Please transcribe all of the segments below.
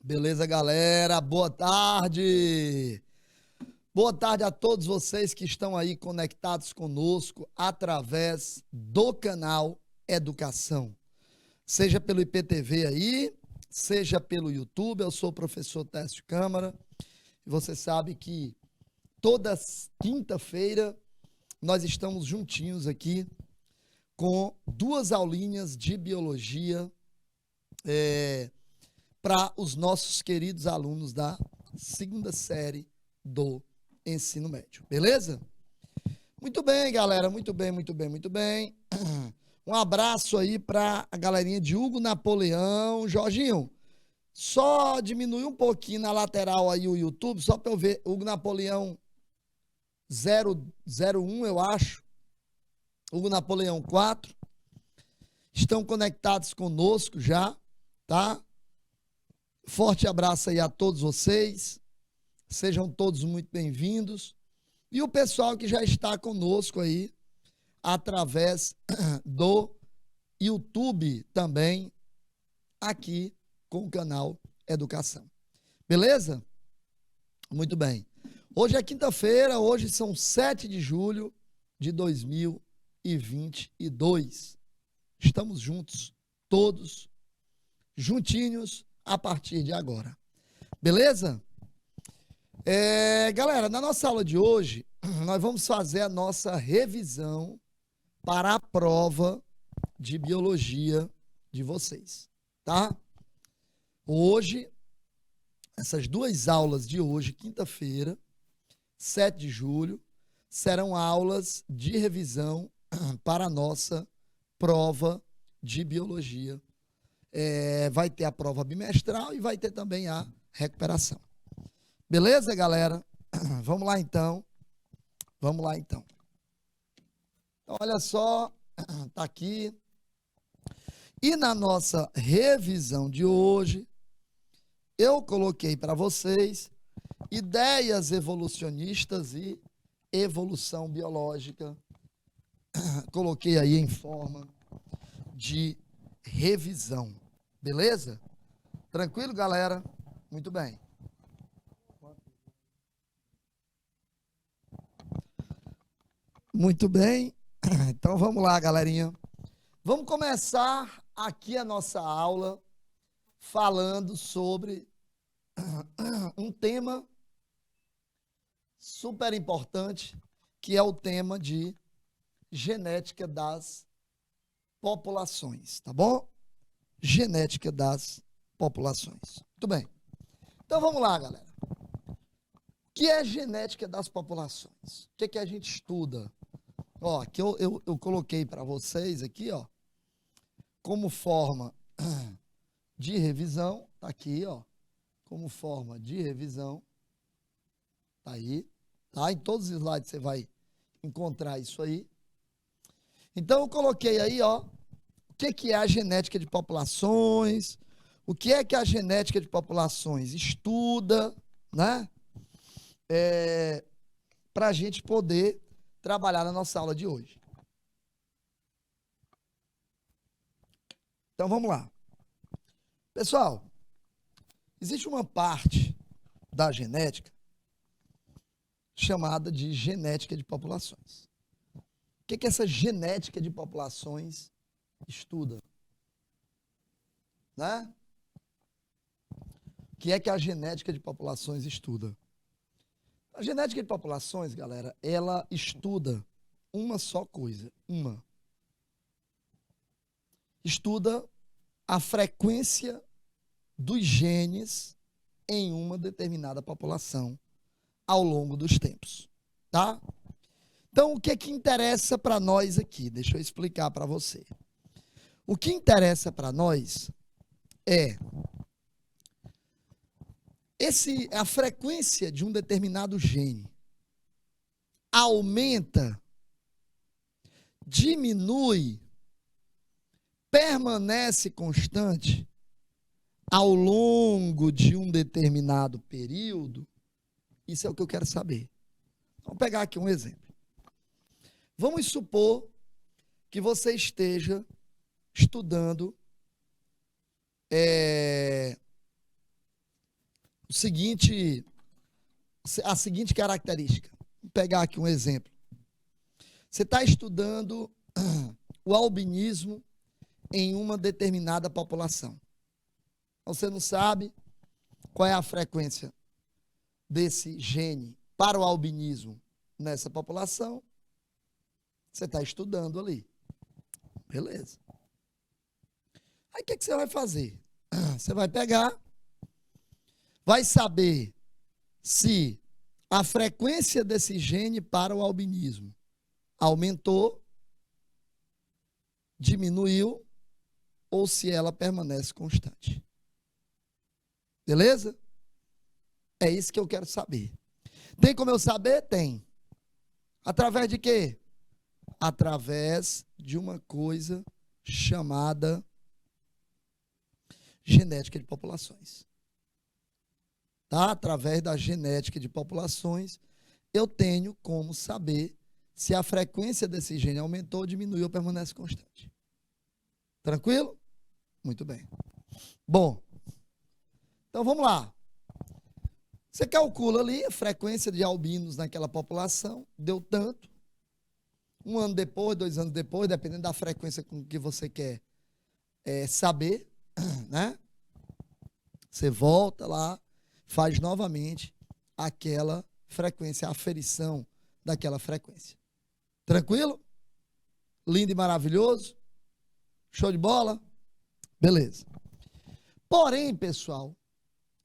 Beleza, galera? Boa tarde! Boa tarde a todos vocês que estão aí conectados conosco através do canal Educação. Seja pelo IPTV aí, seja pelo YouTube. Eu sou o professor Técio Câmara. E você sabe que toda quinta-feira nós estamos juntinhos aqui com duas aulinhas de biologia para os nossos queridos alunos da segunda série do ensino médio. Beleza? Muito bem, galera. Muito bem, muito bem, muito bem. Um abraço aí para a galerinha de Hugo Napoleão. Jorginho, só diminui um pouquinho na lateral aí o YouTube, só para eu ver. Hugo Napoleão 001, eu acho. Hugo Napoleão 4. Estão conectados conosco já, tá? Forte abraço aí a todos vocês. Sejam todos muito bem-vindos. E o pessoal que já está conosco aí, através do YouTube também, aqui com o canal Educação. Beleza? Muito bem. Hoje é quinta-feira, hoje são 7 de julho de 2022. Estamos juntos, todos, juntinhos, a partir de agora. Beleza? Galera, na nossa aula de hoje, nós vamos fazer a nossa revisão para a prova de biologia de vocês, tá? Hoje, essas duas aulas de hoje, quinta-feira, 7 de julho, serão aulas de revisão para a nossa prova de biologia. Vai ter a prova bimestral e vai ter também a recuperação. Beleza, galera? Vamos lá, então. Vamos lá, então. Então, olha só, tá aqui. E na nossa revisão de hoje, eu coloquei para vocês ideias evolucionistas e evolução biológica. Coloquei aí em forma de revisão. Beleza? Tranquilo, galera? Muito bem. Muito bem. Então vamos lá, galerinha. Vamos começar aqui a nossa aula falando sobre um tema super importante, que é o tema de genética das populações, tá bom? Genética das populações. Muito bem. Então vamos lá, galera. O que é genética das populações? O que a gente estuda? Ó, aqui eu coloquei para vocês aqui, ó, como forma de revisão, tá aqui, ó, como forma de revisão, tá aí, tá? Em todos os slides você vai encontrar isso aí. Então eu coloquei aí, ó, o que é a genética de populações, o que é que a genética de populações estuda, né? Para a gente poder trabalhar na nossa aula de hoje. Então vamos lá. Pessoal, existe uma parte da genética chamada de genética de populações. O que essa genética de populações estuda? Né? O que é que a genética de populações estuda? A genética de populações, galera, ela estuda uma só coisa, estuda a frequência dos genes em uma determinada população ao longo dos tempos, tá? Então, o que interessa para nós aqui? Deixa eu explicar para você. O que interessa para nós é a frequência de um determinado gene aumenta, diminui, permanece constante ao longo de um determinado período. Isso é o que eu quero saber. Vamos pegar aqui um exemplo. Vamos supor que você esteja estudando a seguinte característica. Vou pegar aqui um exemplo. Você está estudando o albinismo em uma determinada população. Você não sabe qual é a frequência desse gene para o albinismo nessa população. Você está estudando ali. Beleza. Aí o que você vai fazer? Você vai pegar, vai saber se a frequência desse gene para o albinismo aumentou, diminuiu, ou se ela permanece constante. Beleza? É isso que eu quero saber. Tem como eu saber? Tem. Através de quê? Através de uma coisa chamada genética de populações. Tá? Através da genética de populações, eu tenho como saber se a frequência desse gene aumentou, diminuiu ou permanece constante. Tranquilo? Muito bem. Bom, então vamos lá. Você calcula ali a frequência de albinos naquela população, deu tanto. 1 ano depois, 2 anos depois, dependendo da frequência com que você quer saber, né? Você volta lá, faz novamente aquela frequência, a aferição daquela frequência. Tranquilo? Lindo e maravilhoso? Show de bola? Beleza. Porém, pessoal,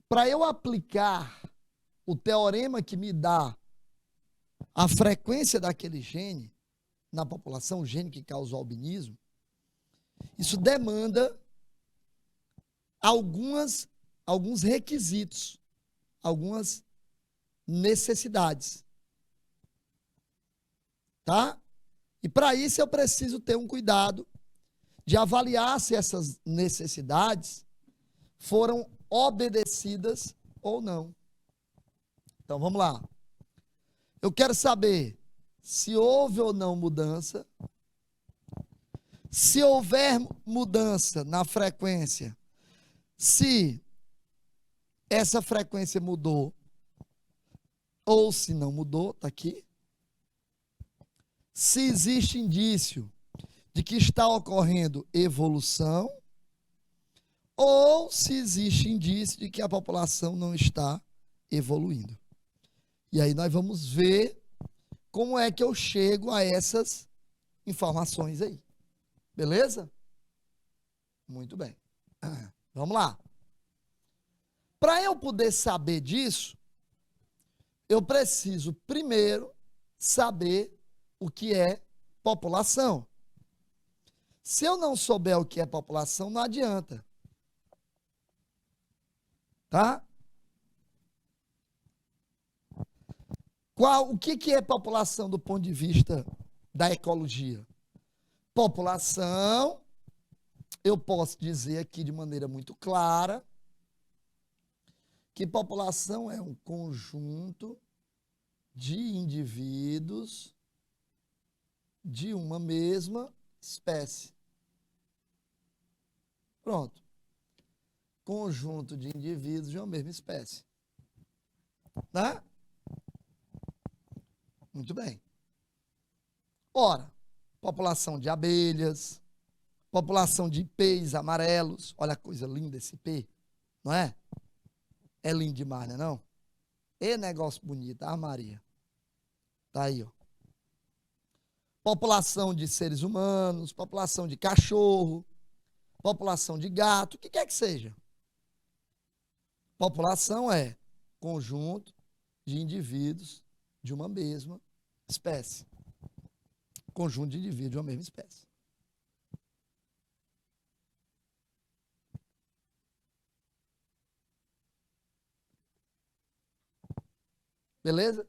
para eu aplicar o teorema que me dá a frequência daquele gene na população, o gene que causa o albinismo, isso demanda alguns requisitos, algumas necessidades. Tá? E para isso eu preciso ter um cuidado de avaliar se essas necessidades foram obedecidas ou não. Então vamos lá. Eu quero saber se houve ou não mudança. Se houver mudança na frequência, se essa frequência mudou ou se não mudou, está aqui. Se existe indício de que está ocorrendo evolução ou se existe indício de que a população não está evoluindo. E aí nós vamos ver como é que eu chego a essas informações aí. Beleza? Muito bem. Vamos lá. Para eu poder saber disso, eu preciso primeiro saber o que é população. Se eu não souber o que é população, não adianta. Tá? O que é população do ponto de vista da ecologia? População, eu posso dizer aqui de maneira muito clara, que população é um conjunto de indivíduos de uma mesma espécie. Pronto. Conjunto de indivíduos de uma mesma espécie. Né? Muito bem. Ora, população de abelhas, população de ipês amarelos. Olha a coisa linda esse ipê, não é? É lindo demais, não é não? É negócio bonito, ah, Maria. Tá aí, ó. População de seres humanos, população de cachorro, população de gato, o que quer que seja. População é conjunto de indivíduos de uma mesma espécie. Conjunto de indivíduos de uma mesma espécie. Beleza?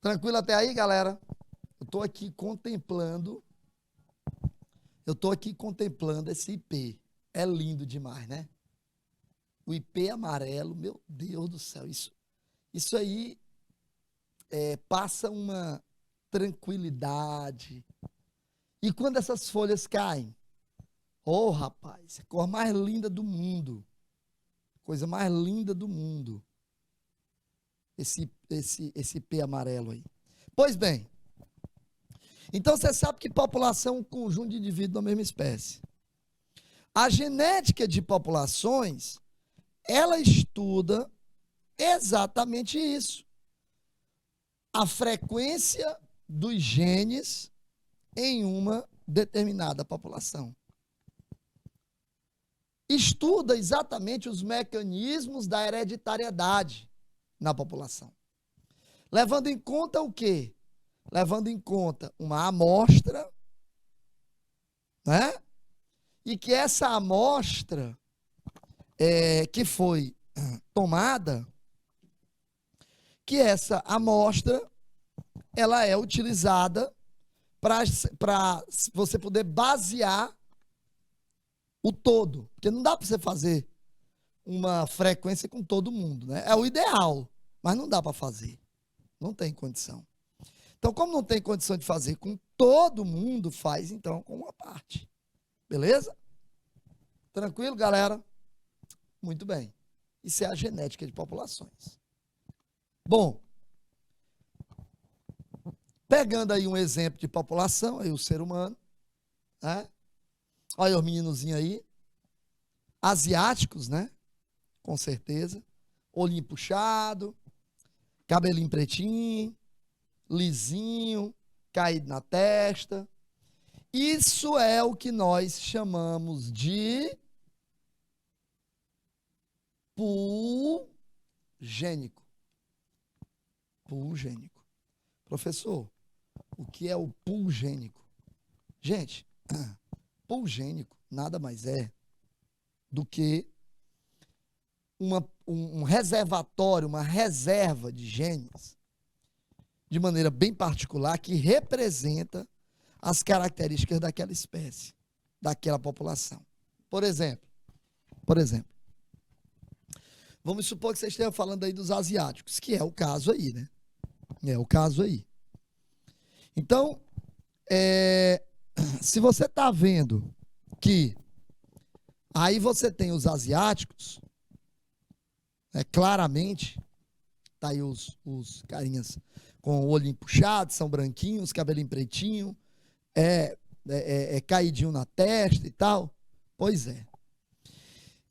Tranquilo até aí, galera? Eu estou aqui contemplando esse ipê. É lindo demais, né? O ipê amarelo, meu Deus do céu, isso aí passa uma tranquilidade. E quando essas folhas caem, oh, rapaz, é a cor mais linda do mundo. Coisa mais linda do mundo. Esse P amarelo aí. Pois bem, então você sabe que população é um conjunto de indivíduos da mesma espécie. A genética de populações, ela estuda exatamente isso. A frequência dos genes em uma determinada população. Estuda exatamente os mecanismos da hereditariedade na população. Levando em conta o quê? Levando em conta uma amostra, né? E que essa amostra que foi tomada, que essa amostra, ela é utilizada para você poder basear o todo. Porque não dá para você fazer uma frequência com todo mundo, né? É o ideal, mas não dá para fazer. Não tem condição. Então, como não tem condição de fazer com todo mundo, faz então com uma parte. Beleza? Tranquilo, galera? Muito bem. Isso é a genética de populações. Bom, pegando aí um exemplo de população, aí o ser humano, né? Olha os meninozinhos aí, asiáticos, né? Com certeza. Olhinho puxado, cabelinho pretinho, lisinho, caído na testa. Isso é o que nós chamamos de pulgênico. Pulgênico. Professor, o que é o pulgênico? Gente, pulgênico nada mais é do que um reservatório, uma reserva de genes, de maneira bem particular, que representa as características daquela espécie, daquela população. Por exemplo, vamos supor que você esteja falando aí dos asiáticos, que é o caso aí, né? É o caso aí. Então, se você está vendo que aí você tem os asiáticos, claramente, tá aí os carinhas com o olhinho puxado, são branquinhos, cabelinho pretinho, caidinho na testa e tal. Pois é.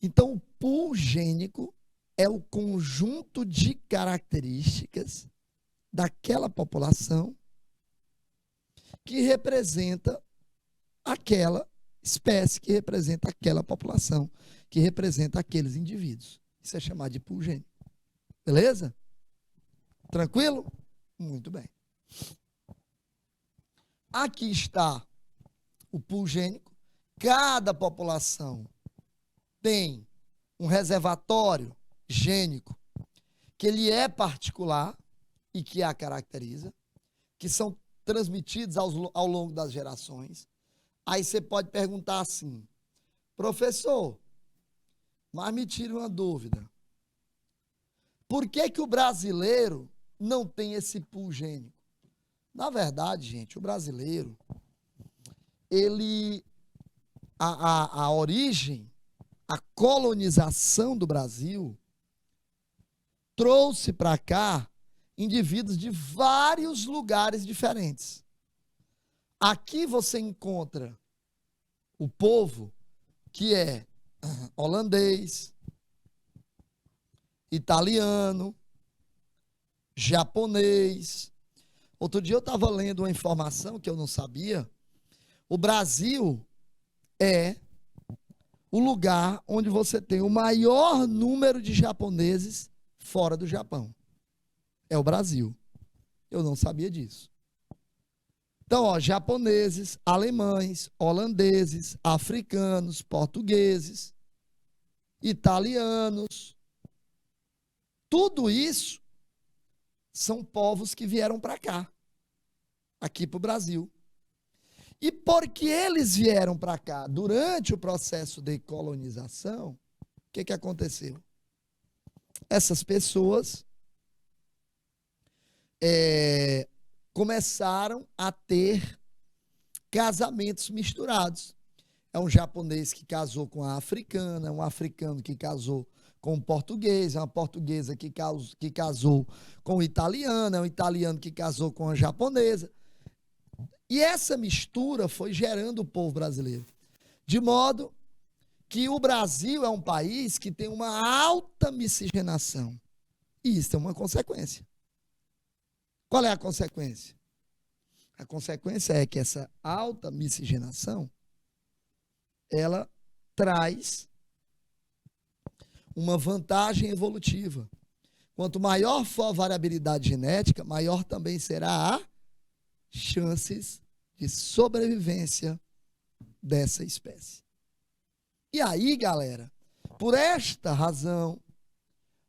Então, o pulgênico é o conjunto de características daquela população que representa aquela espécie, que representa aquela população, que representa aqueles indivíduos. Isso é chamado de pulgênico. Beleza? Tranquilo? Muito bem. Aqui está o pulgênico. Cada população tem um reservatório gênico que ele é particular e que a caracteriza, que são transmitidos ao longo das gerações. Aí você pode perguntar assim, professor, mas me tire uma dúvida. Por que que o brasileiro não tem esse pulgênico? Na verdade, gente, o brasileiro, a origem, a colonização do Brasil trouxe para cá indivíduos de vários lugares diferentes. Aqui você encontra o povo que é holandês, italiano, japonês. Outro dia eu estava lendo uma informação que eu não sabia. O Brasil é o lugar onde você tem o maior número de japoneses fora do Japão. É o Brasil. Eu não sabia disso. Então, japoneses, alemães, holandeses, africanos, portugueses, italianos, tudo isso são povos que vieram para cá, aqui para o Brasil. E porque eles vieram para cá durante o processo de colonização, o que aconteceu? Essas pessoas começaram a ter casamentos misturados. É um japonês que casou com a africana, um africano que casou com o português, é uma portuguesa que casou com o italiano, é um italiano que casou com a japonesa. E essa mistura foi gerando o povo brasileiro. De modo que o Brasil é um país que tem uma alta miscigenação. E isso é uma consequência. Qual é a consequência? A consequência é que essa alta miscigenação, ela traz uma vantagem evolutiva. Quanto maior for a variabilidade genética, maior também será a chances de sobrevivência dessa espécie. E aí, galera, por esta razão,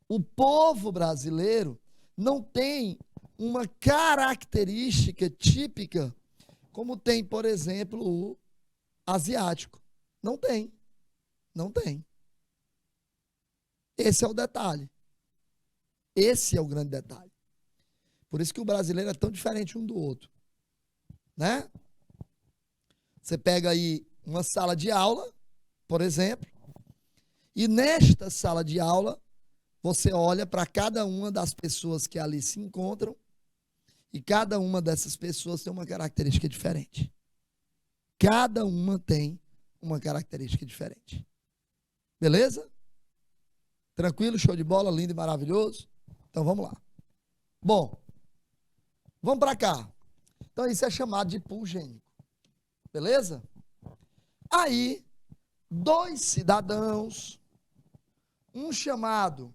o povo brasileiro não tem uma característica típica como tem, por exemplo, o asiático. Não tem. Não tem. Esse é o detalhe. Esse é o grande detalhe. Por isso que o brasileiro é tão diferente um do outro. Né? Você pega aí uma sala de aula, por exemplo, e nesta sala de aula, você olha para cada uma das pessoas que ali se encontram e cada uma dessas pessoas tem uma característica diferente. Cada uma tem uma característica diferente. Beleza? Tranquilo? Show de bola? Lindo e maravilhoso? Então vamos lá. Bom, vamos para cá. Então isso é chamado de pool gênico. Beleza? Aí, dois cidadãos, um chamado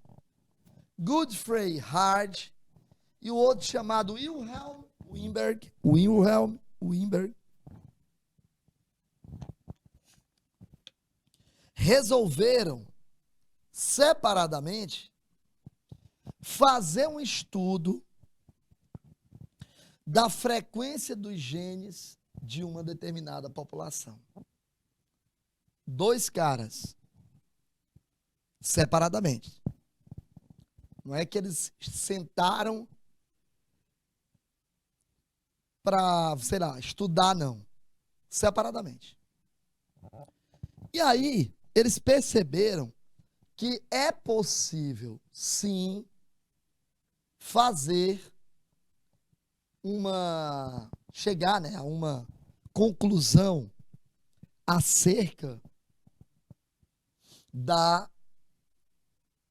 Godfrey Hard e o outro chamado Wilhelm Wimberg, resolveram separadamente fazer um estudo da frequência dos genes de uma determinada população. Dois caras, separadamente. Não é que eles sentaram para, sei lá, estudar, não. Separadamente. E aí, eles perceberam que é possível, sim, chegar, né, a uma conclusão acerca da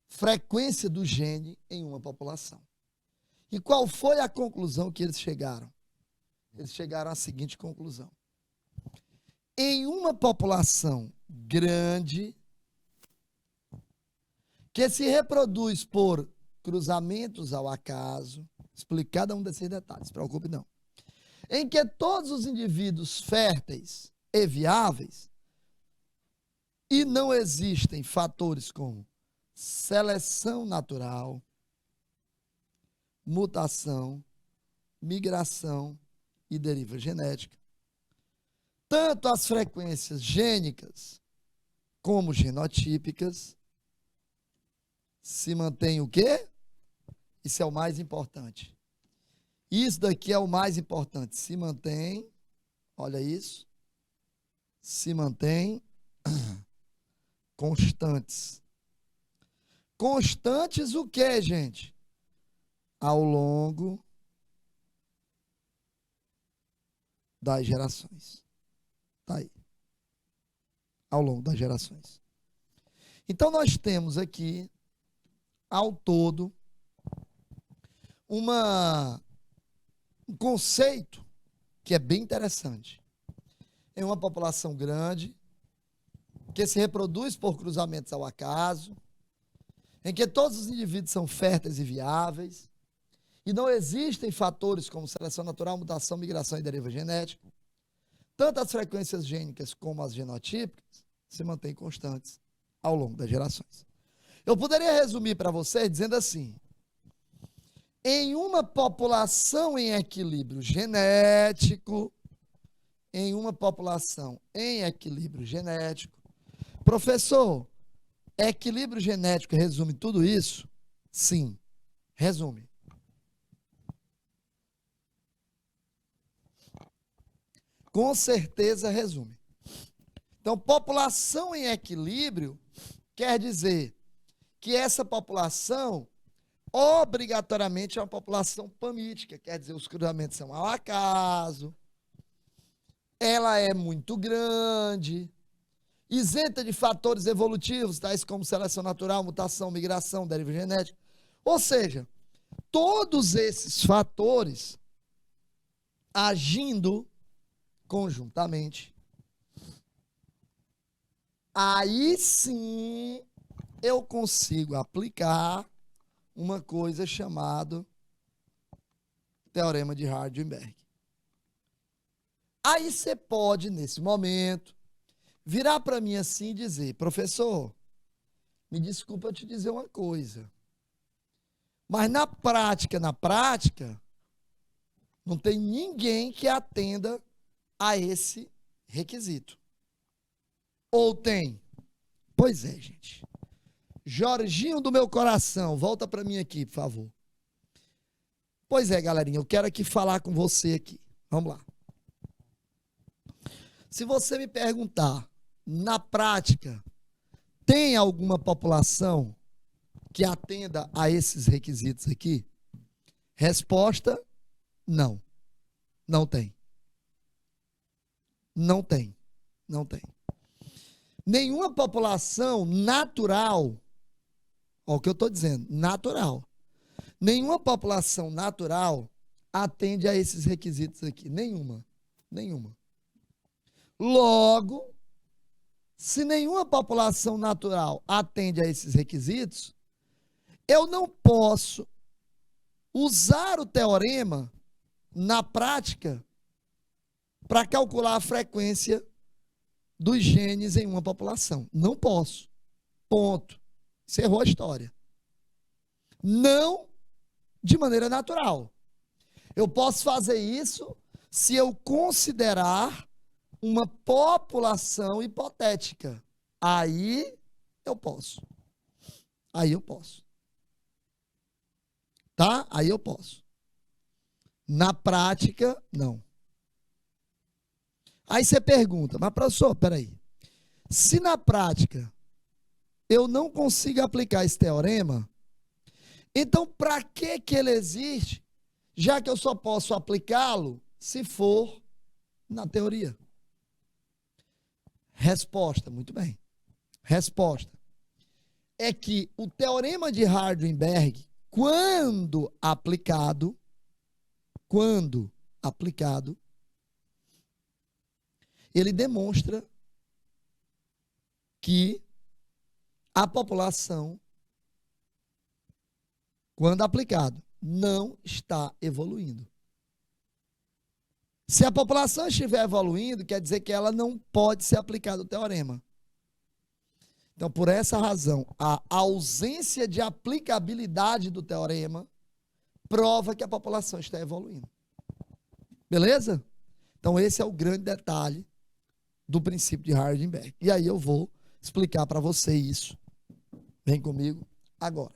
frequência do gene em uma população. E qual foi a conclusão que eles chegaram? Eles chegaram à seguinte conclusão. Em uma população grande, que se reproduz por cruzamentos ao acaso, explico cada um desses detalhes, não se preocupe não, em que todos os indivíduos férteis e viáveis, e não existem fatores como seleção natural, mutação, migração e deriva genética, tanto as frequências gênicas como genotípicas se mantém o quê? Isso é o mais importante. Isso daqui é o mais importante. Se mantém, olha isso, se mantém constantes. Constantes o quê, gente? Ao longo das gerações. Tá aí. Ao longo das gerações. Então, nós temos aqui, ao todo, um conceito que é bem interessante. Em uma população grande, que se reproduz por cruzamentos ao acaso, em que todos os indivíduos são férteis e viáveis, e não existem fatores como seleção natural, mutação, migração e deriva genética, tanto as frequências gênicas como as genotípicas se mantêm constantes ao longo das gerações. Eu poderia resumir para vocês dizendo assim: em uma população em equilíbrio genético, professor, equilíbrio genético resume tudo isso? Sim, resume. Com certeza resume. Então, população em equilíbrio quer dizer que essa população obrigatoriamente é uma população pamítica, quer dizer, os cruzamentos são ao acaso, ela é muito grande, isenta de fatores evolutivos, tais como seleção natural, mutação, migração, deriva genética. Ou seja, todos esses fatores agindo conjuntamente, aí sim eu consigo aplicar uma coisa chamada Teorema de Hardy-Weinberg. Aí você pode, nesse momento, virar para mim assim e dizer: professor, me desculpa eu te dizer uma coisa, mas na prática, não tem ninguém que atenda a esse requisito. Ou tem? Pois é, gente. Jorginho do meu coração, volta para mim aqui, por favor. Pois é, galerinha, eu quero aqui falar com você aqui. Vamos lá. Se você me perguntar, na prática, tem alguma população que atenda a esses requisitos aqui? Resposta: não. Não tem. Não tem. Não tem. Nenhuma população natural, olha o que eu estou dizendo, natural. Nenhuma população natural atende a esses requisitos aqui. Nenhuma. Nenhuma. Logo, se nenhuma população natural atende a esses requisitos, eu não posso usar o teorema na prática para calcular a frequência dos genes em uma população. Não posso. Ponto. Encerrou a história. Não de maneira natural. Eu posso fazer isso se eu considerar uma população hipotética. Aí eu posso. Aí eu posso. Tá? Aí eu posso. Na prática, não. Aí você pergunta: mas professor, peraí, se na prática eu não consigo aplicar esse teorema, então para que ele existe, já que eu só posso aplicá-lo se for na teoria? Resposta, muito bem. Resposta é que o teorema de Hardy-Weinberg, quando aplicado, ele demonstra que a população, quando aplicado, não está evoluindo. Se a população estiver evoluindo, quer dizer que ela não pode ser aplicada o teorema. Então, por essa razão, a ausência de aplicabilidade do teorema prova que a população está evoluindo. Beleza? Então, esse é o grande detalhe do princípio de Hardy-Weinberg. E aí eu vou explicar para você isso. Vem comigo agora.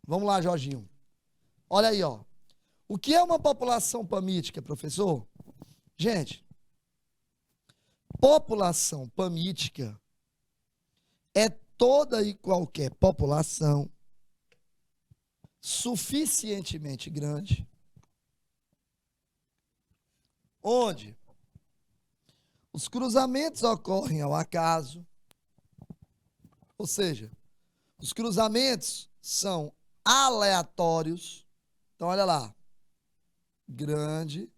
Vamos lá, Jorginho. Olha aí, ó. O que é uma população pamítica, professor? Gente, população pamítica é toda e qualquer população suficientemente grande onde os cruzamentos ocorrem ao acaso, ou seja, os cruzamentos são aleatórios. Então, olha lá, grande,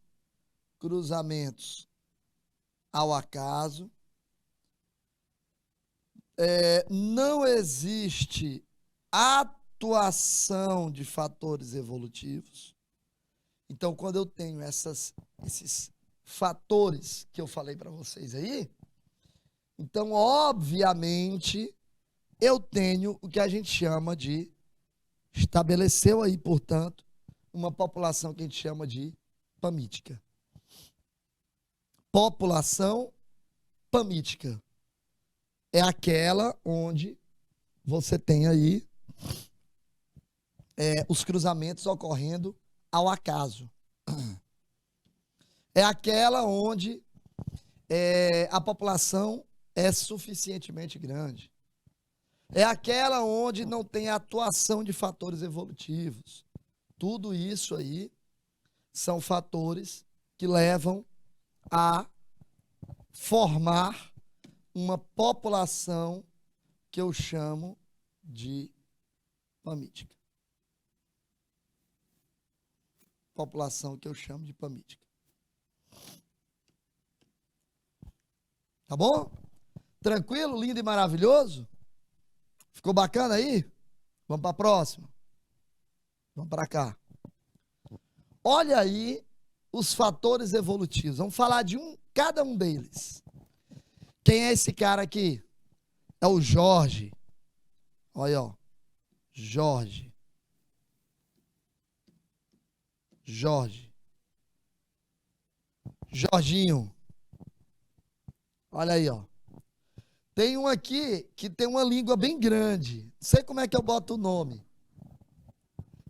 cruzamentos ao acaso, não existe atuação de fatores evolutivos. Então, quando eu tenho esses fatores que eu falei para vocês aí, então, obviamente, eu tenho o que a gente chama de, estabeleceu aí, portanto, uma população que a gente chama de pamítica. População pamítica é aquela onde você tem aí os cruzamentos ocorrendo ao acaso. É aquela onde a população é suficientemente grande. é aquela onde não tem atuação de fatores evolutivos. Tudo isso aí são fatores que levam a formar uma população que eu chamo de pamítica. População que eu chamo de pamítica. Tá bom? Tranquilo, lindo e maravilhoso? Ficou bacana aí? Vamos para a próxima. Vamos para cá. Olha aí os fatores evolutivos. Vamos falar de cada um deles. Quem é esse cara aqui? É o Jorge. Olha, ó. Jorge. Jorginho. Olha aí, ó. Tem um aqui que tem uma língua bem grande. Não sei como é que eu boto o nome.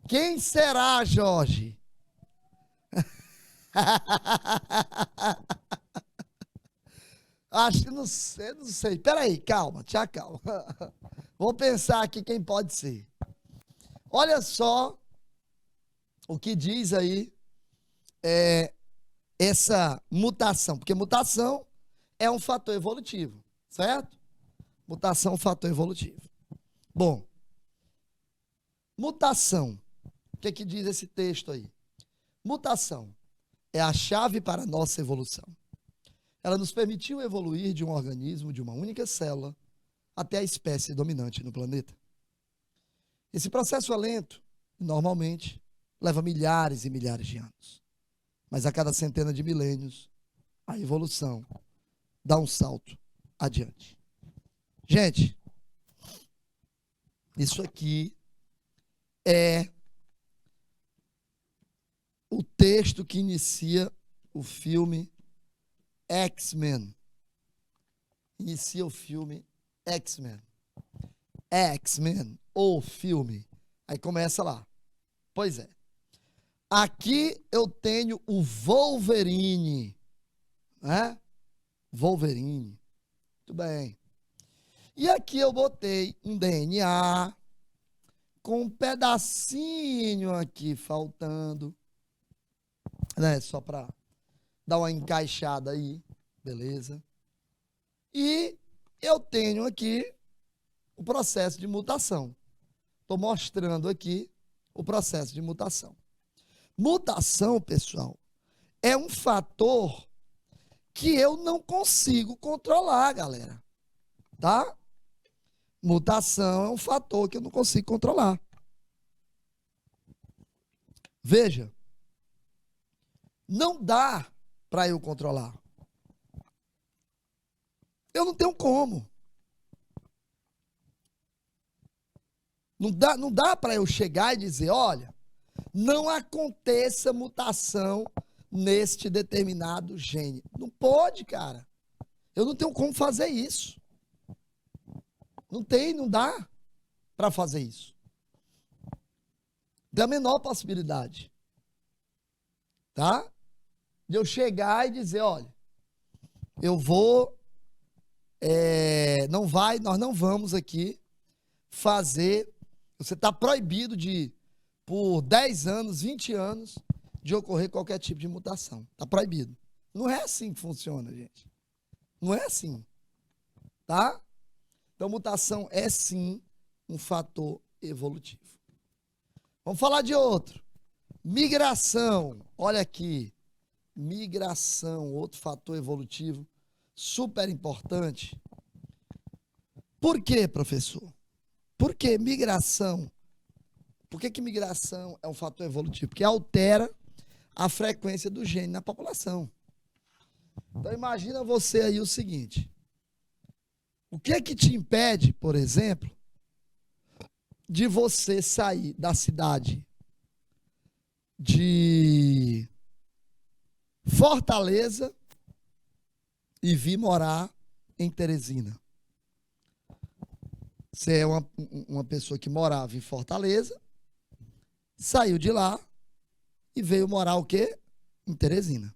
Quem será, Jorge? Acho que não sei. Peraí, calma, te acalma. Vou pensar aqui quem pode ser. Olha só o que diz aí essa mutação. Porque mutação é um fator evolutivo, certo? Mutação é um fator evolutivo. Bom, mutação. O que é que diz esse texto aí? Mutação é a chave para a nossa evolução. Ela nos permitiu evoluir de um organismo, de uma única célula, até a espécie dominante no planeta. Esse processo é lento, normalmente leva milhares e milhares de anos. Mas a cada centena de milênios, a evolução dá um salto adiante. Gente, isso aqui é o texto que inicia o filme X-Men. Inicia o filme X-Men. X-Men, o filme. Aí começa lá. Pois é. Aqui eu tenho o Wolverine. Né? Wolverine. Muito bem. E aqui eu botei um DNA com um pedacinho aqui faltando. Né? Só para dar uma encaixada aí. Beleza? E eu tenho aqui o processo de mutação. Estou mostrando aqui o processo de mutação. Mutação, pessoal, é um fator que eu não consigo controlar, galera. Tá? Mutação é um fator que eu não consigo controlar. Veja, não dá para eu controlar. Eu não tenho como. Não dá para eu chegar e dizer, olha, não aconteça mutação neste determinado gene. Não pode, cara. Eu não tenho como fazer isso. Não dá para fazer isso. Da menor possibilidade. Tá? De eu chegar e dizer, olha, eu vou, nós não vamos aqui fazer, você está proibido de, por 10 anos, 20 anos, de ocorrer qualquer tipo de mutação. Está proibido. Não é assim que funciona, gente. Não é assim. Tá? Então, mutação é sim um fator evolutivo. Vamos falar de outro. Migração. Olha aqui. Migração, outro fator evolutivo super importante. Por quê, professor? Por que migração? Por que migração é um fator evolutivo? Porque altera a frequência do gene na população. Então, imagina você aí o seguinte. O que é que te impede, por exemplo, de você sair da cidade de Fortaleza e vir morar em Teresina? Você é uma pessoa que morava em Fortaleza, saiu de lá e veio morar o quê? Em Teresina.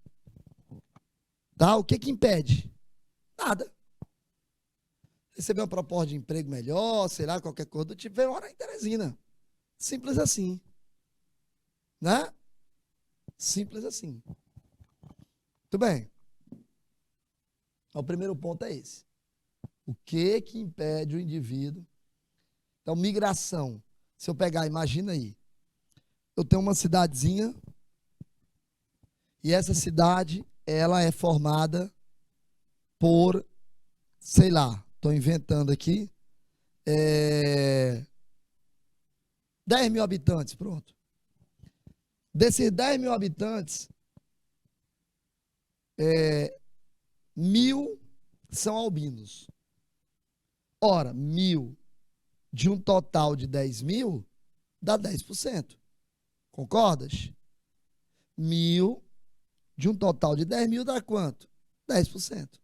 Tá? O que impede? Nada. receber uma proposta de emprego melhor, sei lá, qualquer coisa do tipo, vem morar em Teresina. Simples assim. Né? Simples assim. Muito bem. O primeiro ponto é esse. O que impede o indivíduo? Então, migração. Se eu pegar, imagina aí, eu tenho uma cidadezinha e essa cidade, ela é formada por, sei lá, estou inventando aqui, 10 mil habitantes, pronto. Desses 10 mil habitantes, 1.000 são albinos. Ora, 1.000 de um total de 10 mil dá 10%. Concordas? 1.000 de um total de 10 mil dá quanto? 10%.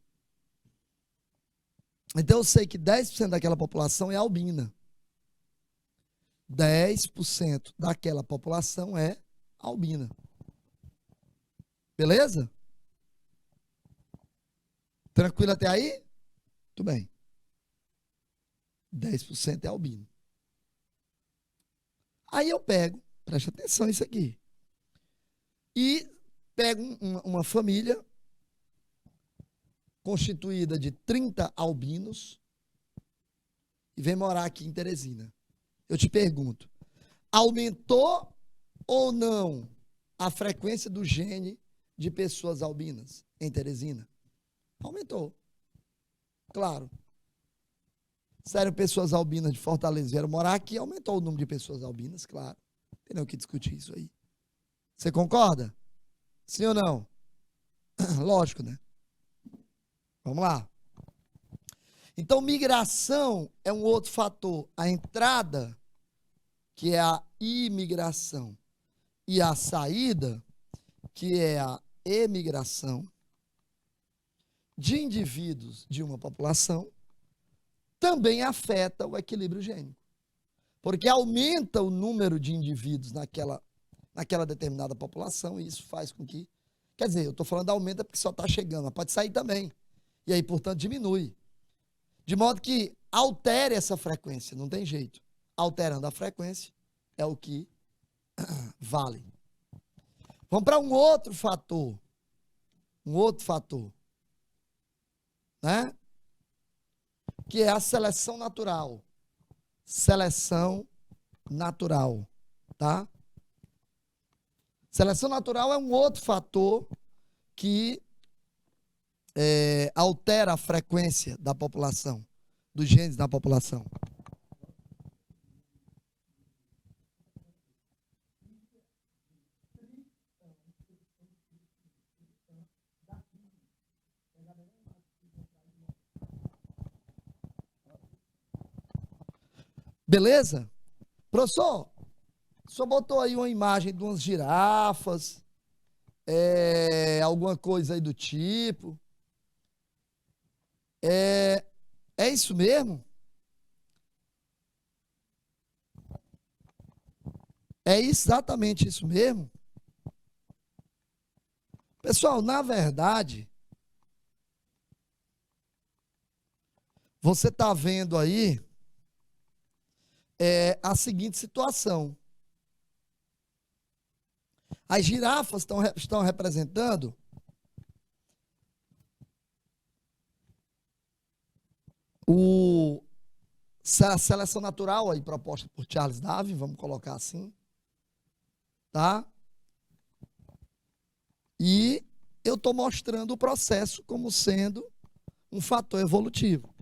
Então eu sei que 10% daquela população é albina. 10% daquela população é albina. Beleza? Tranquilo até aí? Tudo bem. 10% é albino. Aí eu pego, preste atenção nisso aqui, e pego uma família constituída de 30 albinos e vem morar aqui em Teresina. Eu te pergunto, aumentou ou não a frequência do gene de pessoas albinas em Teresina? Aumentou. Claro. Sério, pessoas albinas de Fortaleza vieram morar aqui, aumentou o número de pessoas albinas, claro. Tem nem o que discutir isso aí. Você concorda? Sim ou não? Lógico, né? Vamos lá. Então, migração é um outro fator. A entrada, que é a imigração, e a saída, que é a emigração, de indivíduos de uma população, também afeta o equilíbrio gênico. Porque aumenta o número de indivíduos naquela determinada população, e isso faz com que... Quer dizer, eu estou falando aumenta porque só está chegando, mas pode sair também. E aí, portanto, diminui. De modo que altere essa frequência, não tem jeito. Alterando a frequência é o que vale. Vamos para um outro fator. Né? Que é a seleção natural. Seleção natural, tá? Seleção natural é um outro fator que altera a frequência da população, dos genes da população. Beleza? Professor, o senhor botou aí uma imagem de umas girafas, alguma coisa aí do tipo. É isso mesmo? É exatamente isso mesmo? Pessoal, na verdade, você está vendo aí a seguinte situação. As girafas estão representando a seleção natural aí proposta por Charles Darwin, vamos colocar assim, tá? E eu estou mostrando o processo como sendo um fator evolutivo.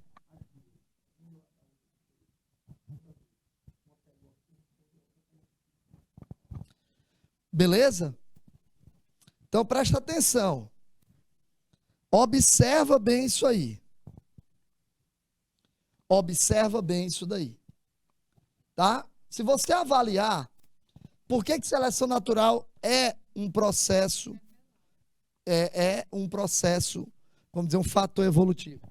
Beleza? Então presta atenção. Observa bem isso aí. Observa bem isso daí. Tá? Se você avaliar, por que seleção natural é um processo, vamos dizer, um fator evolutivo?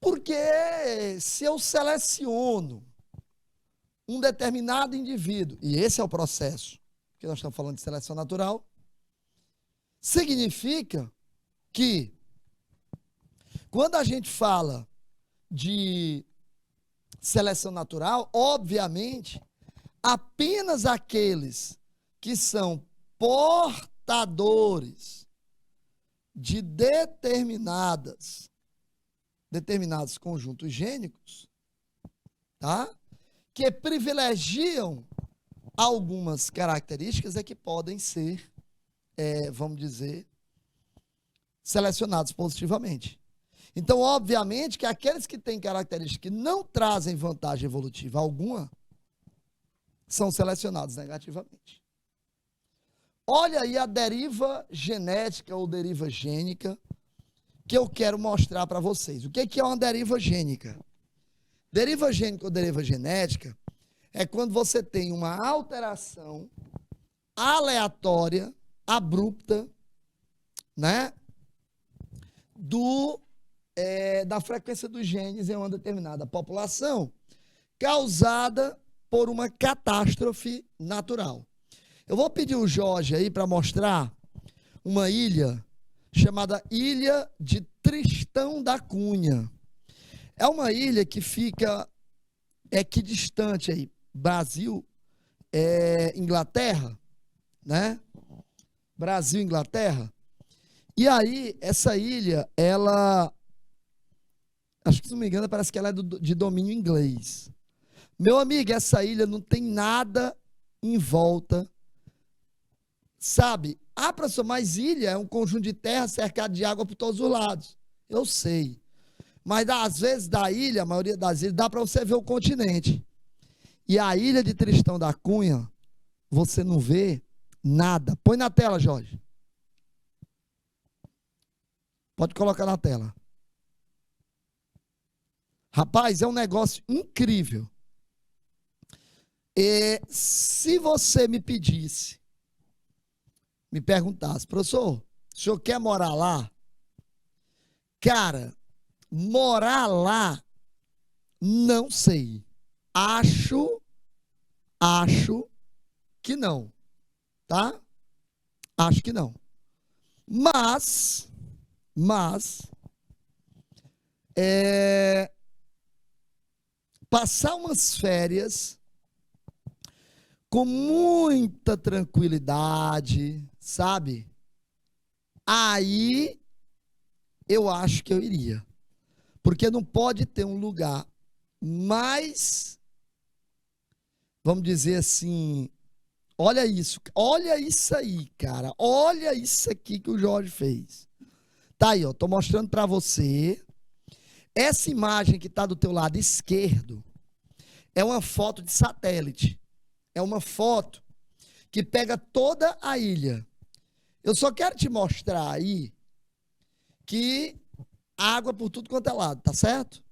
Porque se eu seleciono um determinado indivíduo, e esse é o processo, que nós estamos falando de seleção natural, significa que, quando a gente fala de seleção natural, obviamente, apenas aqueles que são portadores de determinados conjuntos gênicos, tá? Que privilegiam algumas características é que podem ser, vamos dizer, selecionados positivamente. Então, obviamente, que aqueles que têm características que não trazem vantagem evolutiva alguma, são selecionados negativamente. Olha aí a deriva genética ou deriva gênica que eu quero mostrar para vocês. O que é uma deriva gênica? Deriva gênica ou deriva genética é quando você tem uma alteração aleatória, abrupta, né, da frequência dos genes em uma determinada população, causada por uma catástrofe natural. Eu vou pedir o Jorge aí para mostrar uma ilha chamada Ilha de Tristão da Cunha. É uma ilha que fica aqui distante aí, Brasil, Inglaterra, né? Brasil, Inglaterra. E aí, essa ilha, ela, acho que se não me engano, parece que ela é de domínio inglês. Meu amigo, essa ilha não tem nada em volta, sabe? Ah, professor, mas ilha é um conjunto de terra cercado de água por todos os lados. Eu sei. Mas às vezes da ilha, a maioria das ilhas, dá para você ver o continente. E a ilha de Tristão da Cunha, você não vê nada. Põe na tela, Jorge. Pode colocar na tela. Rapaz, é um negócio incrível. Se você me pedisse, me perguntasse, professor, o senhor quer morar lá? Cara, morar lá, não sei. Acho que não, tá? Acho que não. Mas, passar umas férias com muita tranquilidade, sabe? Aí eu acho que eu iria. Porque não pode ter um lugar mais, vamos dizer assim, olha isso aí, cara, olha isso aqui que o Jorge fez. Tá aí, ó, tô mostrando para você. Essa imagem que está do teu lado esquerdo é uma foto de satélite. É uma foto que pega toda a ilha. Eu só quero te mostrar aí que água por tudo quanto é lado, tá certo?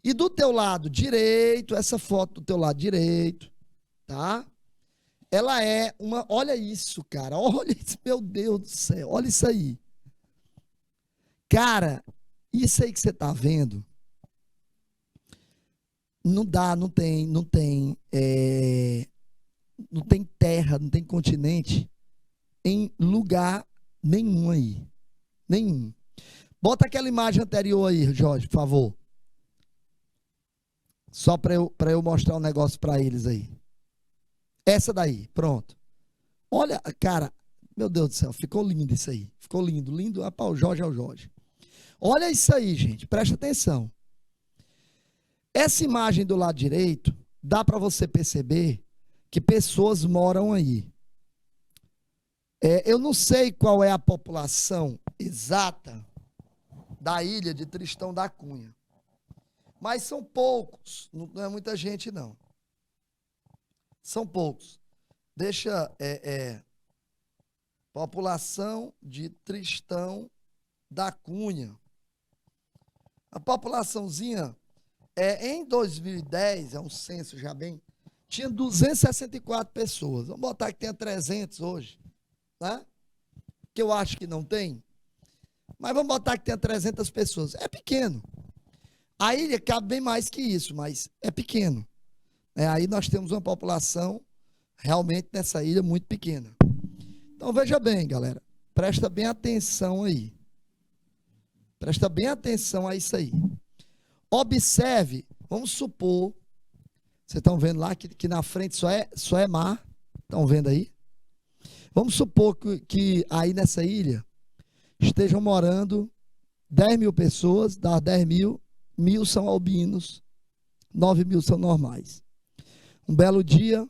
E do teu lado direito, essa foto do teu lado direito, tá? Ela é uma, olha isso, cara, olha isso, meu Deus do céu, olha isso aí. Cara, isso aí que você tá vendo, não dá, não tem terra, não tem continente em lugar nenhum aí. Nenhum. Bota aquela imagem anterior aí, Jorge, por favor. Só para eu mostrar um negócio para eles aí. Essa daí, pronto. Olha, cara, meu Deus do céu, ficou lindo isso aí. Ficou lindo, lindo. Ah, o Jorge é o Jorge. Olha isso aí, gente, presta atenção. Essa imagem do lado direito, dá para você perceber que pessoas moram aí. Eu não sei qual é a população exata da ilha de Tristão da Cunha, mas são poucos, não é muita gente não. São poucos. Deixa, população de Tristão da Cunha. A populaçãozinha, em 2010, é um censo já bem, tinha 264 pessoas. Vamos botar que tenha 300 hoje, né? Que eu acho que não tem. Mas vamos botar que tenha 300 pessoas. É pequeno. A ilha cabe bem mais que isso, mas é pequeno. Aí nós temos uma população realmente nessa ilha muito pequena. Então veja bem, galera, presta bem atenção aí. Presta bem atenção a isso aí. Observe, vamos supor, vocês estão vendo lá que na frente só é mar, estão vendo aí? Vamos supor que aí nessa ilha estejam morando 10 mil pessoas, das 10 mil, 1.000 são albinos, 9 mil são normais. Um belo dia,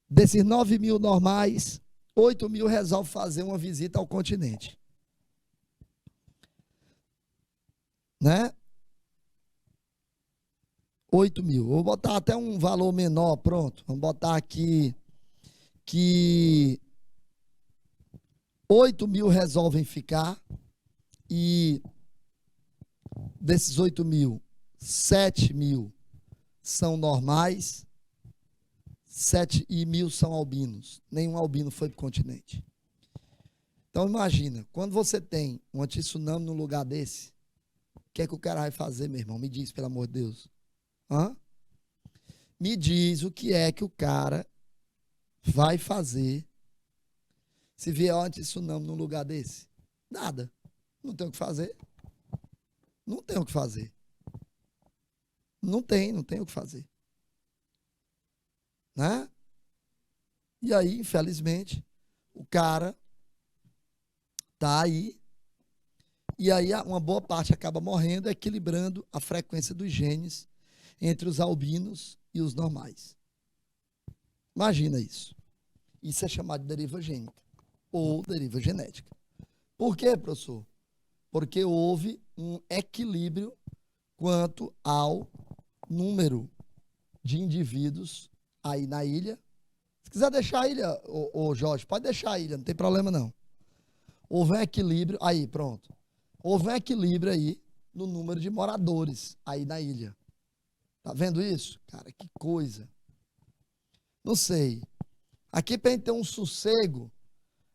desses 9 mil normais, 8 mil resolvem fazer uma visita ao continente. Né? 8 mil. Vou botar até um valor menor, pronto. Vamos botar aqui que 8 mil resolvem ficar e desses 8 mil, 7 mil são normais, 7 mil são albinos. Nenhum albino foi para o continente. Então imagina, quando você tem um anti-tsunami num lugar desse, o que é que o cara vai fazer, meu irmão? Me diz, pelo amor de Deus. Hã? Me diz o que é que o cara vai fazer se vier um anti-tsunami num lugar desse. Nada. Não tem o que fazer. Não tem o que fazer. Não tem o que fazer. Né? E aí, infelizmente, o cara tá aí, e aí uma boa parte acaba morrendo, equilibrando a frequência dos genes entre os albinos e os normais. Imagina isso. Isso é chamado de deriva gênica ou deriva genética. Por quê, professor? Porque houve um equilíbrio quanto ao número de indivíduos aí na ilha. Se quiser deixar a ilha, ô Jorge, pode deixar a ilha, não tem problema não. Houve um equilíbrio, aí pronto. Houve um equilíbrio aí no número de moradores aí na ilha. Tá vendo isso? Cara, que coisa. Não sei. Aqui para gente ter um sossego,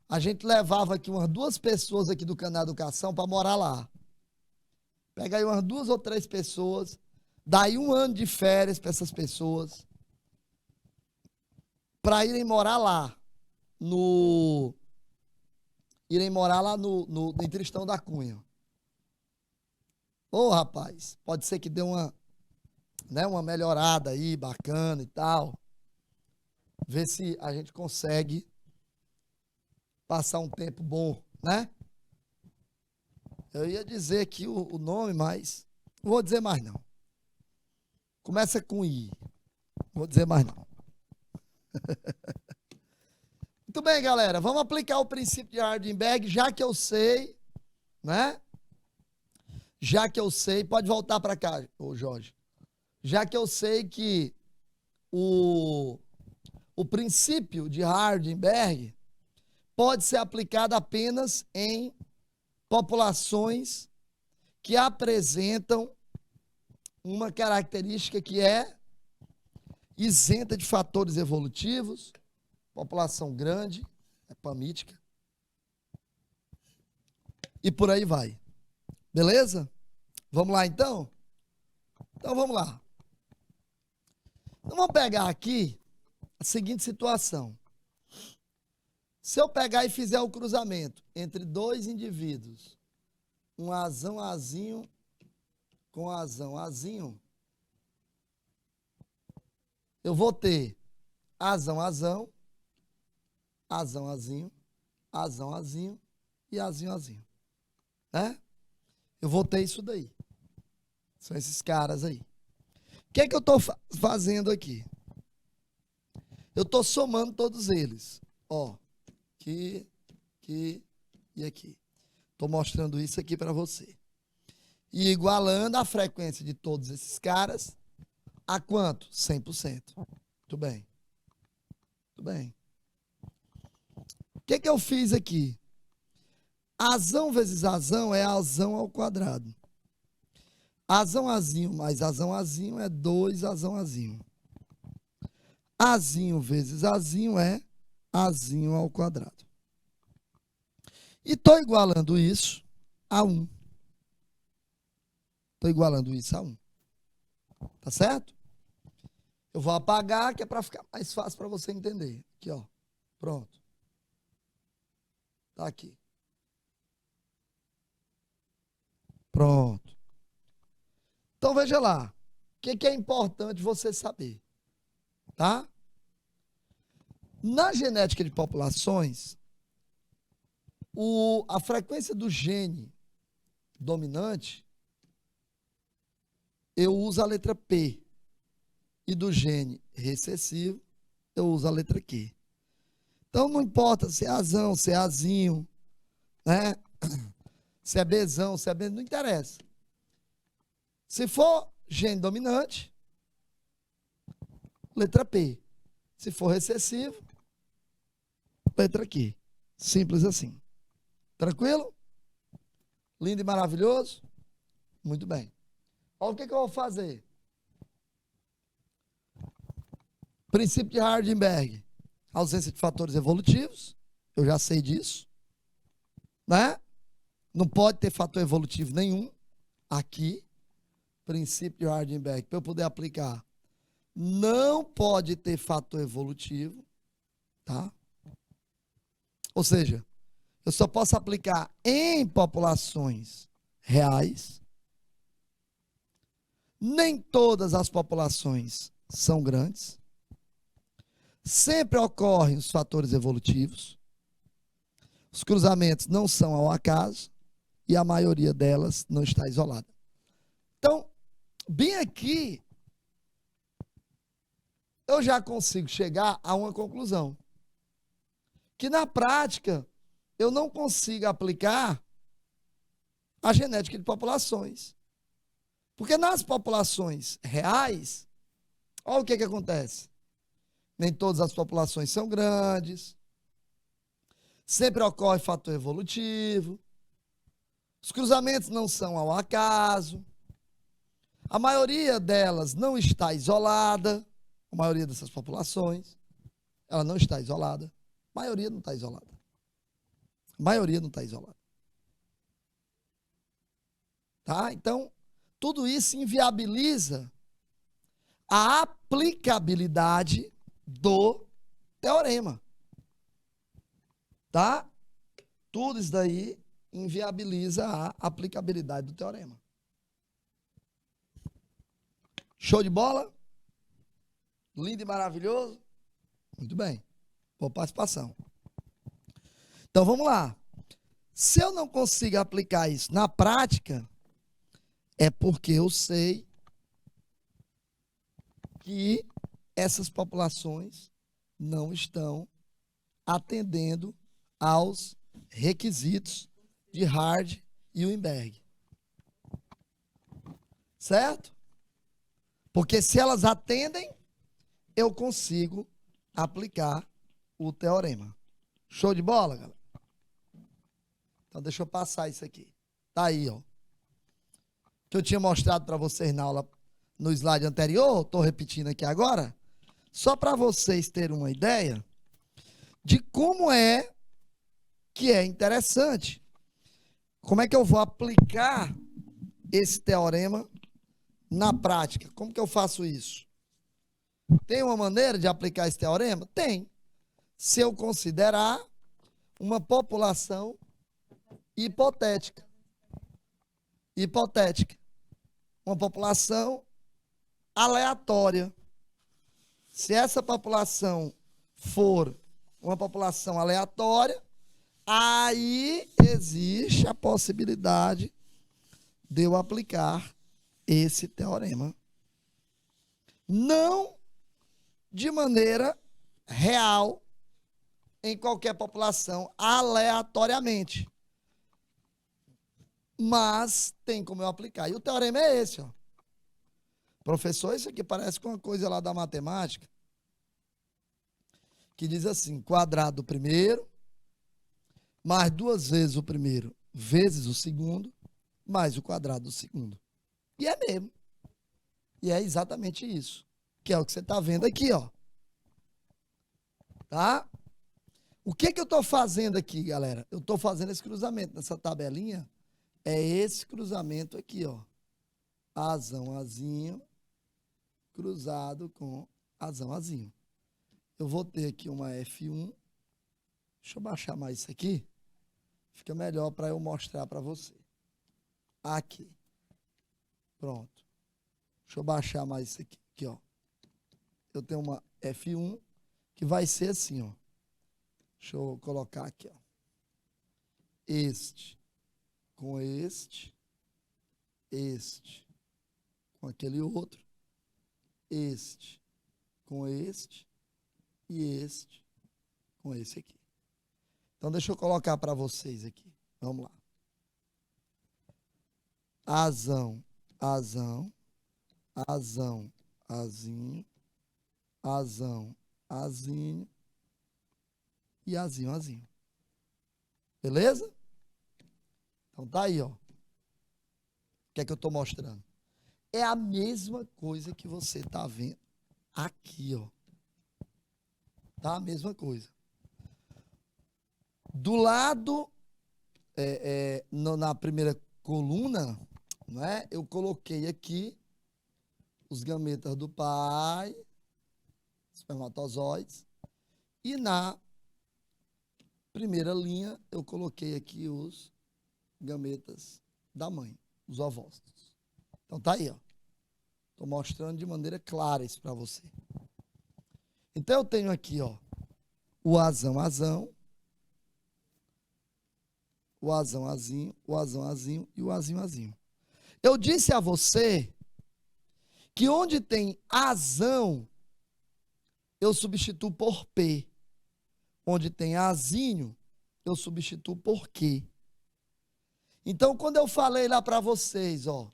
a gente levava aqui umas 2 pessoas aqui do Canal Educação para morar lá. Pega aí umas 2 ou 3 pessoas, dá aí 1 ano de férias para essas pessoas, para irem morar lá no em Tristão da Cunha. Ô, rapaz, pode ser que dê uma melhorada aí, bacana e tal. Ver se a gente consegue passar um tempo bom, né? Eu ia dizer aqui o nome, mas não vou dizer mais não. Começa com I. Não vou dizer mais não. Muito bem, galera. Vamos aplicar o princípio de Hardenberg, já que eu sei, né? Já que eu sei, pode voltar para cá, ô Jorge. Já que eu sei que o princípio de Hardenberg pode ser aplicado apenas em populações que apresentam uma característica que é isenta de fatores evolutivos, população grande, epamítica, e por aí vai. Beleza? Vamos lá então? Então vamos lá. Então vamos pegar aqui a seguinte situação. Se eu pegar e fizer o cruzamento entre 2 indivíduos, um azão azinho com azão azinho, eu vou ter azão azão, azão azinho, azão azinho e azinho azinho. Né? Eu vou ter isso daí. São esses caras aí. O que é que eu estou fazendo aqui? Eu estou somando todos eles. Ó, aqui e aqui. Estou mostrando isso aqui para você. E igualando a frequência de todos esses caras a quanto? 100%. Muito bem. Muito bem. O que é que eu fiz aqui? Azão vezes azão é azão ao quadrado. Azão azinho mais azão azinho é 2 azão azinho. Azinho vezes azinho é azinho ao quadrado. E estou igualando isso a 1. Estou igualando isso a 1. Tá certo? Eu vou apagar, que é para ficar mais fácil para você entender. Aqui, ó. Pronto. Tá aqui. Pronto. Então, veja lá. O que é importante você saber? Tá? Na genética de populações, a frequência do gene dominante, eu uso a letra P. E do gene recessivo, eu uso a letra Q. Então, não importa se é Azão, se é Azinho, né? Se é Bzão, se é B, não interessa. Se for gene dominante, letra P. Se for recessivo, letra Q. Simples assim. Tranquilo? Lindo e maravilhoso? Muito bem. Olha o que eu vou fazer. Princípio de Hardenberg. Ausência de fatores evolutivos. Eu já sei disso. Né? Não pode ter fator evolutivo nenhum. Aqui. Princípio de Hardenberg. Para eu poder aplicar. Não pode ter fator evolutivo. Tá? Ou seja, eu só posso aplicar em populações reais. Nem todas as populações são grandes. Sempre ocorrem os fatores evolutivos. Os cruzamentos não são ao acaso e a maioria delas não está isolada. Então, bem aqui, eu já consigo chegar a uma conclusão. Que na prática, eu não consigo aplicar a genética de populações. Porque nas populações reais, olha o que acontece. Nem todas as populações são grandes. Sempre ocorre fator evolutivo. Os cruzamentos não são ao acaso. A maioria delas não está isolada. A maioria dessas populações, ela não está isolada. A maioria não está isolada. A maioria não está isolada. Tá? Então, tudo isso inviabiliza a aplicabilidade do teorema. Tá? Tudo isso daí inviabiliza a aplicabilidade do teorema. Show de bola? Lindo e maravilhoso? Muito bem. Boa participação. Então vamos lá. Se eu não consigo aplicar isso na prática, é porque eu sei que essas populações não estão atendendo aos requisitos de Hard e Weinberg. Certo? Porque se elas atendem, eu consigo aplicar o teorema. Show de bola, galera? Então deixa eu passar isso aqui. Tá aí, ó. Que eu tinha mostrado para vocês na aula, no slide anterior, estou repetindo aqui agora, só para vocês terem uma ideia de como é que é interessante. Como é que eu vou aplicar esse teorema na prática? Como que eu faço isso? Tem uma maneira de aplicar esse teorema? Tem. Se eu considerar uma população hipotética. Hipotética. Uma população aleatória. Se essa população for uma população aleatória, aí existe a possibilidade de eu aplicar esse teorema. Não de maneira real em qualquer população, aleatoriamente. Mas tem como eu aplicar. E o teorema é esse, ó. Professor, isso aqui parece com uma coisa lá da matemática, que diz assim, quadrado do primeiro, mais 2 vezes o primeiro, vezes o segundo, mais o quadrado do segundo. E é mesmo. E é exatamente isso. Que é o que você está vendo aqui, ó. Tá? O que eu estou fazendo aqui, galera? Eu estou fazendo esse cruzamento nessa tabelinha. É esse cruzamento aqui, ó. Azão, azinho, cruzado com Azão, azinho. Eu vou ter aqui uma F1. Deixa eu baixar mais isso aqui. Fica melhor para eu mostrar para você. Aqui. Pronto. Deixa eu baixar mais isso aqui. Aqui, ó. Eu tenho uma F1 que vai ser assim, ó. Deixa eu colocar aqui, ó. Este com este com aquele outro, este com este e este com esse aqui. Então, deixa eu colocar para vocês aqui. Vamos lá. Azão, azão, azão, azinho, azão, azinho e azinho, azinho. Beleza? Então, tá aí, ó. O que é que eu estou mostrando? É a mesma coisa que você está vendo aqui, ó. Tá? A mesma coisa. Do lado, na primeira coluna, não é? Eu coloquei aqui os gametas do pai, espermatozoides, e na primeira linha eu coloquei aqui os gametas da mãe, os ovócitos. Então tá aí, ó. Estou mostrando de maneira clara isso para você. Então eu tenho aqui, ó, o azão, azão, o azão, azinho, o azão, azinho e o azinho, azinho. Eu disse a você que onde tem azão, eu substituo por P. Onde tem azinho, eu substituo por Q. Então, quando eu falei lá para vocês, ó,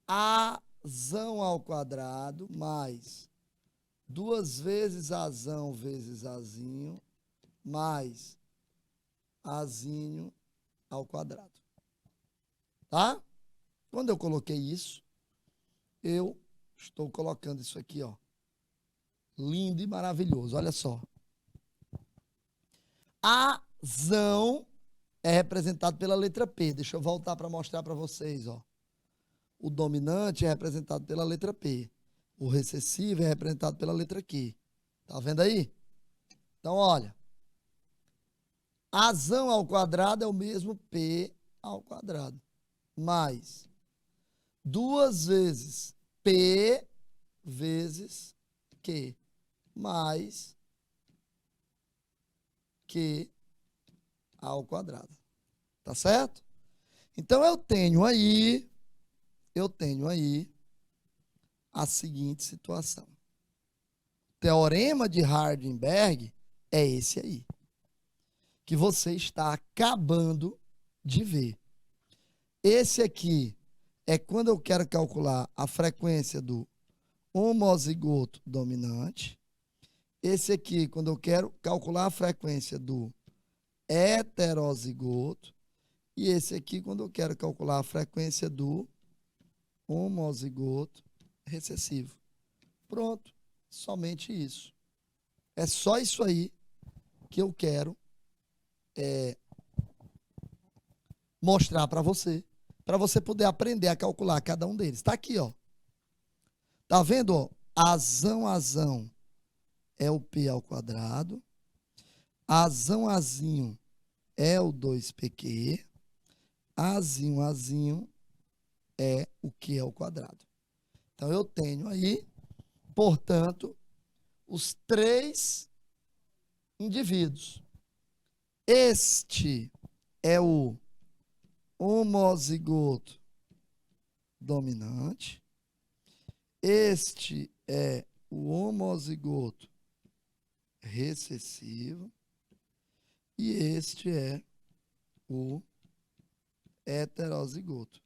azão ao quadrado mais 2 vezes azão vezes azinho mais azinho ao quadrado. Tá? Quando eu coloquei isso, eu estou colocando isso aqui, ó, lindo e maravilhoso. Olha só. Azão é representado pela letra P. Deixa eu voltar para mostrar para vocês, ó. O dominante é representado pela letra P. O recessivo é representado pela letra Q. Tá vendo aí? Então, olha. Azão ao quadrado é o mesmo P ao quadrado. Mais 2 vezes P vezes Q. Mais Q ao quadrado. Tá certo? Então, eu tenho aí a seguinte situação. O teorema de Hardenberg é esse aí, que você está acabando de ver. Esse aqui é quando eu quero calcular a frequência do homozigoto dominante. Esse aqui, quando eu quero calcular a frequência do heterozigoto. E esse aqui, quando eu quero calcular a frequência do homozigoto recessivo. Pronto, somente isso. É só isso aí que eu quero mostrar para você poder aprender a calcular cada um deles. Está aqui, ó. Tá vendo, ó? Azão, azão é o P ao quadrado. Azão, azinho é o 2PQ. Azinho, azinho é o Q ao quadrado. Então, eu tenho aí, portanto, os 3 indivíduos. Este é o homozigoto dominante. Este é o homozigoto recessivo. E este é o heterozigoto.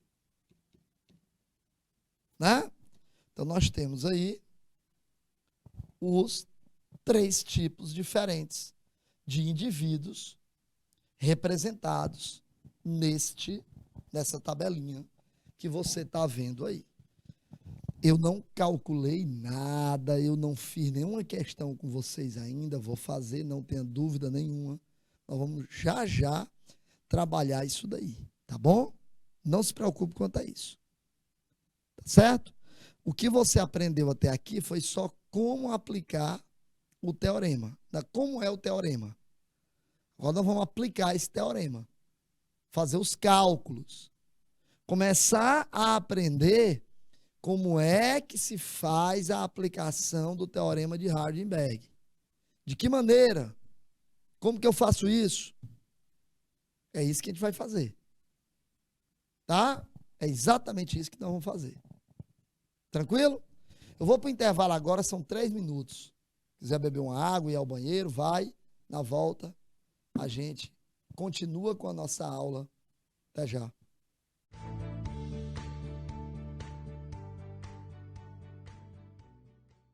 Né? Então, nós temos aí os 3 tipos diferentes de indivíduos representados nessa tabelinha que você está vendo aí. Eu não calculei nada, eu não fiz nenhuma questão com vocês ainda, vou fazer, não tenha dúvida nenhuma. Nós vamos já trabalhar isso daí, tá bom? Não se preocupe quanto a isso. Tá certo? O que você aprendeu até aqui foi só como aplicar o teorema. Como é o teorema. Agora nós vamos aplicar esse teorema. Fazer os cálculos. Começar a aprender como é que se faz a aplicação do teorema de Hardenberg. De que maneira? Como que eu faço isso? É isso que a gente vai fazer. Tá? É exatamente isso que nós vamos fazer. Tranquilo? Eu vou para o intervalo agora, são 3 minutos. Se quiser beber uma água, ir ao banheiro, vai. Na volta, a gente continua com a nossa aula. Até já.